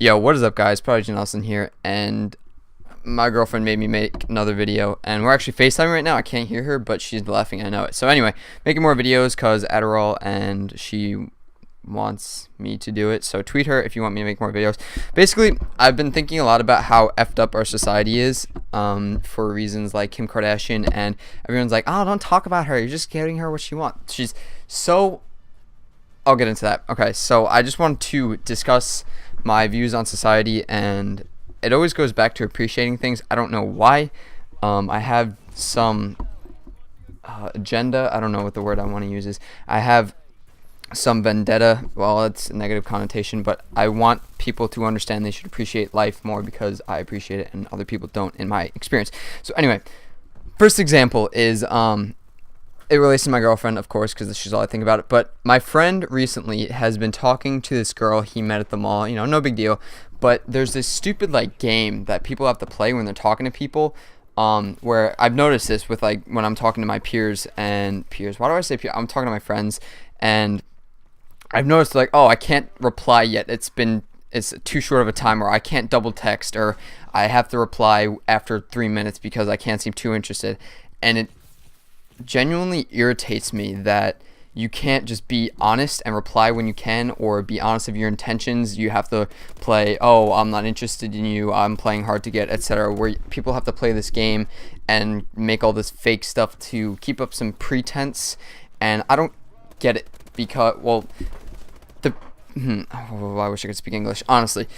Yo, what is up, guys? Prodigy Nelson here, and my girlfriend made me make another video, and we're actually FaceTiming right now. I can't hear her, but she's laughing. I know it. So anyway, making more videos because Adderall, and she wants me to do it. So tweet her if you want me to make more videos. Basically, I've been thinking a lot about how effed up our society is, for reasons like Kim Kardashian, and everyone's like, "Oh, don't talk about her. You're just giving her what she wants." She's so. I'll get into that. Okay, so I just want to discuss my views on society, and it always goes back to appreciating things. I don't know why. I have some agenda. I don't know what the word I want to use is. I have some vendetta. Well, it's a negative connotation, but I want people to understand they should appreciate life more because I appreciate it and other people don't, in my experience. So anyway, first example is it relates to my girlfriend, of course, because she's all I think about it. But my friend recently has been talking to this girl he met at the mall. You know, no big deal. But there's this stupid game that people have to play when they're talking to people. Where I've noticed this with when I'm talking to my peers. Why do I say peers? I'm talking to my friends, and I've noticed oh, I can't reply yet. It's too short of a time, or I can't double text, or I have to reply after 3 minutes because I can't seem too interested, and it genuinely irritates me that you can't just be honest and reply when you can, or be honest of your intentions. You have to play, "Oh, I'm not interested in you, I'm playing hard to get," etc., where people have to play this game and make all this fake stuff to keep up some pretense. And I don't get it because, I wish I could speak English. Honestly,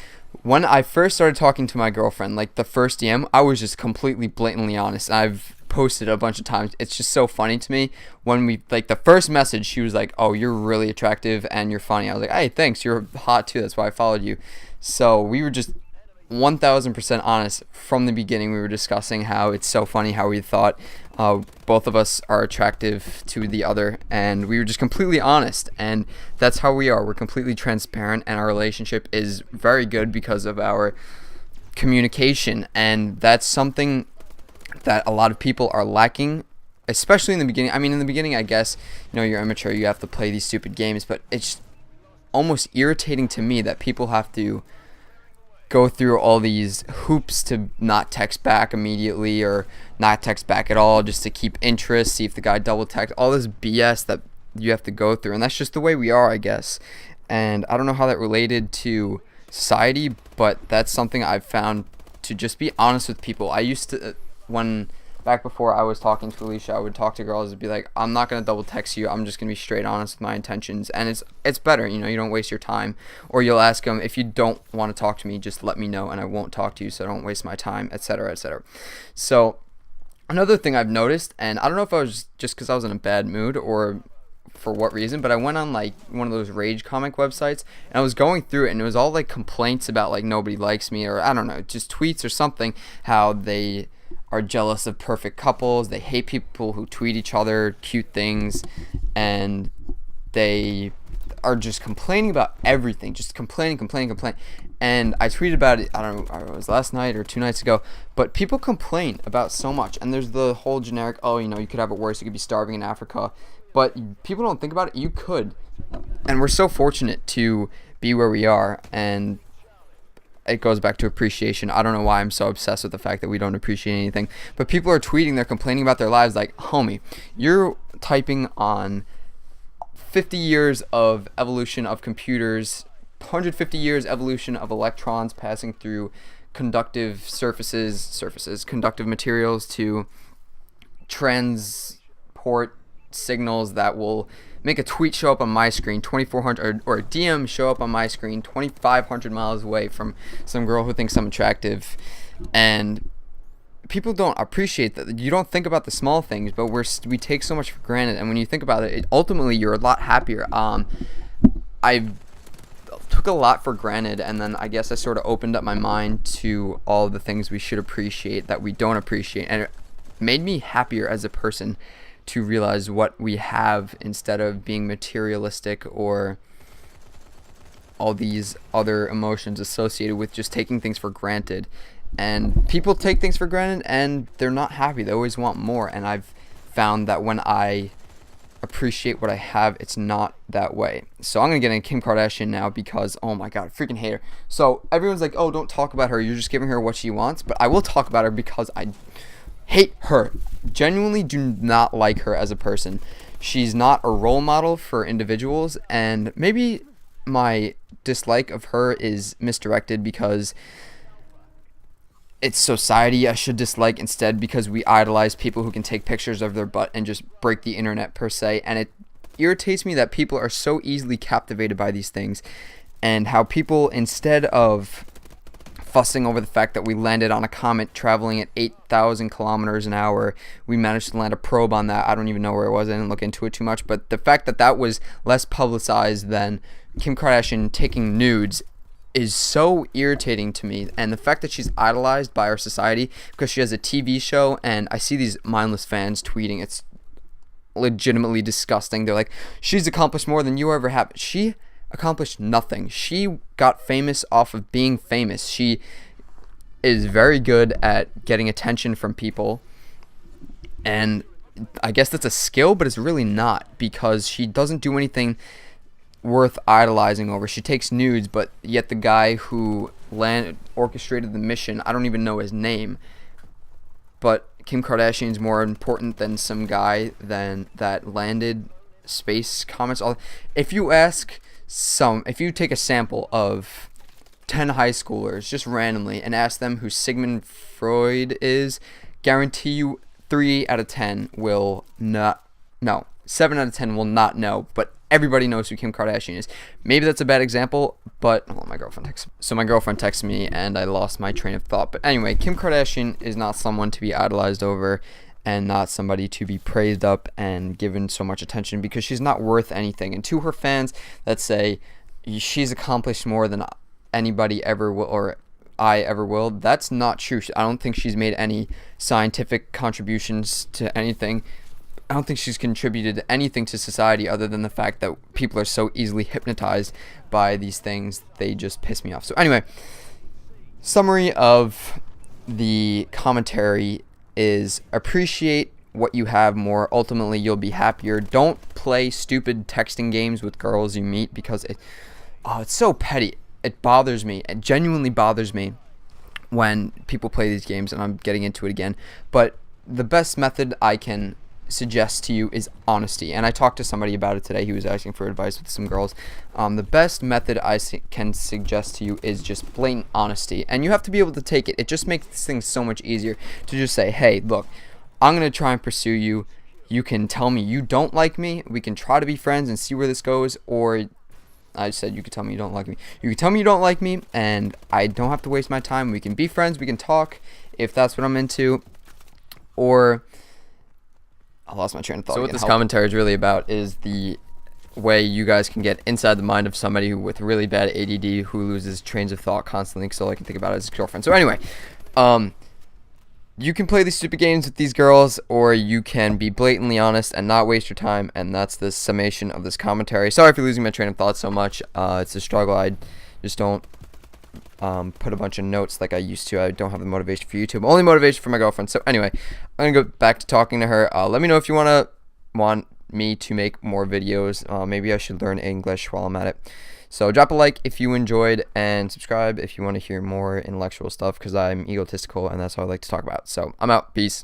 when I first started talking to my girlfriend, the first DM, I was just completely blatantly honest. I've posted a bunch of times. It's just so funny to me when we the first message, she was like, "Oh, you're really attractive and you're funny." I was like, "Hey, thanks, you're hot too, that's why I followed you." So we were just 1000% honest from the beginning. We were discussing how it's so funny how we thought both of us are attractive to the other, and we were just completely honest, and that's how we are. We're completely transparent, and our relationship is very good because of our communication, and that's something that a lot of people are lacking, especially in the beginning. I mean, in the beginning, I guess, you're immature, you have to play these stupid games, but it's almost irritating to me that people have to go through all these hoops to not text back immediately, or not text back at all, just to keep interest, see if the guy double text, all this BS that you have to go through. And that's just the way we are, I guess. And I don't know how that related to society, but that's something I've found, to just be honest with people. I used to, back before I was talking to Alicia, I would talk to girls and be like, "I'm not going to double text you, I'm just going to be straight honest with my intentions." And it's better, you don't waste your time. Or you'll ask them, "If you don't want to talk to me, just let me know and I won't talk to you, so don't waste my time," etc., etc. So another thing I've noticed, and I don't know if I was just because I was in a bad mood or for what reason, but I went on one of those rage comic websites, and I was going through it, and it was all complaints about nobody likes me, or I don't know, just tweets or something, how they are jealous of perfect couples, they hate people who tweet each other cute things, and they are just complaining about everything, just complaining. And I tweeted about it, I don't know, it was last night or 2 nights ago, but people complain about so much, and there's the whole generic, "Oh, you could have it worse, you could be starving in Africa," but people don't think about it. You could, and we're so fortunate to be where we are, and it goes back to appreciation. I don't know why I'm so obsessed with the fact that we don't appreciate anything, but people are tweeting, they're complaining about their lives, homie, you're typing on 50 years of evolution of computers, 150 years evolution of electrons passing through conductive conductive materials to transport signals that will make a tweet show up on my screen 2400, or a DM show up on my screen 2500 miles away from some girl who thinks I'm attractive. And people don't appreciate that. You don't think about the small things, but we take so much for granted, and when you think about it, ultimately you're a lot happier. I took a lot for granted, and then I guess I sort of opened up my mind to all the things we should appreciate that we don't appreciate, and it made me happier as a person to realize what we have, instead of being materialistic or all these other emotions associated with just taking things for granted. And people take things for granted and they're not happy. They always want more. And I've found that when I appreciate what I have. It's not that way. So I'm gonna get into Kim Kardashian now because, oh my god, I freaking hate her. So everyone's like, oh, don't talk about her, you're just giving her what she wants. But I will talk about her because I hate her. Genuinely do not like her as a person. She's not a role model for individuals, and maybe my dislike of her is misdirected because it's society I should dislike instead, because we idolize people who can take pictures of their butt and just break the internet per se. And it irritates me that people are so easily captivated by these things, and how people, instead of fussing over the fact that we landed on a comet traveling at 8,000 kilometers an hour, we managed to land a probe on that. I don't even know where it was. I didn't look into it too much, but the fact that that was less publicized than Kim Kardashian taking nudes is so irritating to me. And the fact that she's idolized by our society because she has a TV show, and I see these mindless fans tweeting, it's legitimately disgusting. They're like, she's accomplished more than you ever have. She accomplished nothing. She got famous off of being famous. She is very good at getting attention from people, and I guess that's a skill, but it's really not, because she doesn't do anything worth idolizing over. She takes nudes, but yet the guy who orchestrated the mission, I don't even know his name, but Kim Kardashian's more important than some guy that landed space comets. If you take a sample of 10 high schoolers just randomly and ask them who Sigmund Freud is, guarantee you 3 out of 10 will not know. 7 out of 10 will not know, but everybody knows who Kim Kardashian is. Maybe that's a bad example, but my girlfriend texted me and I lost my train of thought. But anyway, Kim Kardashian is not someone to be idolized over, and not somebody to be praised up and given so much attention, because she's not worth anything. And to her fans that say she's accomplished more than anybody ever will, or I ever will, that's not true. I don't think she's made any scientific contributions to anything. I don't think she's contributed anything to society other than the fact that people are so easily hypnotized by these things. They just piss me off. So anyway, summary of the commentary is: appreciate what you have more. Ultimately, you'll be happier. Don't play stupid texting games with girls you meet, because it's so petty. It bothers me. It genuinely bothers me when people play these games, and I'm getting into it again. But the best method I can suggest to you is honesty. And I talked to somebody about it today. He was asking for advice with some girls. The best method I can suggest to you is just blatant honesty, and you have to be able to take it. It just makes things so much easier to just say, hey, look, I'm going to try and pursue you. You can tell me you don't like me. We can try to be friends and see where this goes. Or I said you could tell me you don't like me. You can tell me you don't like me, and I don't have to waste my time. We can be friends. We can talk if that's what I'm into. Or I lost my train of thought. So what this commentary is really about is the way you guys can get inside the mind of somebody with really bad ADD who loses trains of thought constantly, so all I can think about is his girlfriend. So anyway, you can play these stupid games with these girls, or you can be blatantly honest and not waste your time, and that's the summation of this commentary. Sorry for losing my train of thought so much. It's a struggle. I just don't put a bunch of notes like I used to. I don't have the motivation for YouTube. Only motivation for my girlfriend. So anyway, I'm gonna go back to talking to her. Let me know if you want me to make more videos. Maybe I should learn English while I'm at it. So drop a like if you enjoyed, and subscribe if you want to hear more intellectual stuff, because I'm egotistical and that's what I like to talk about. So I'm out. Peace.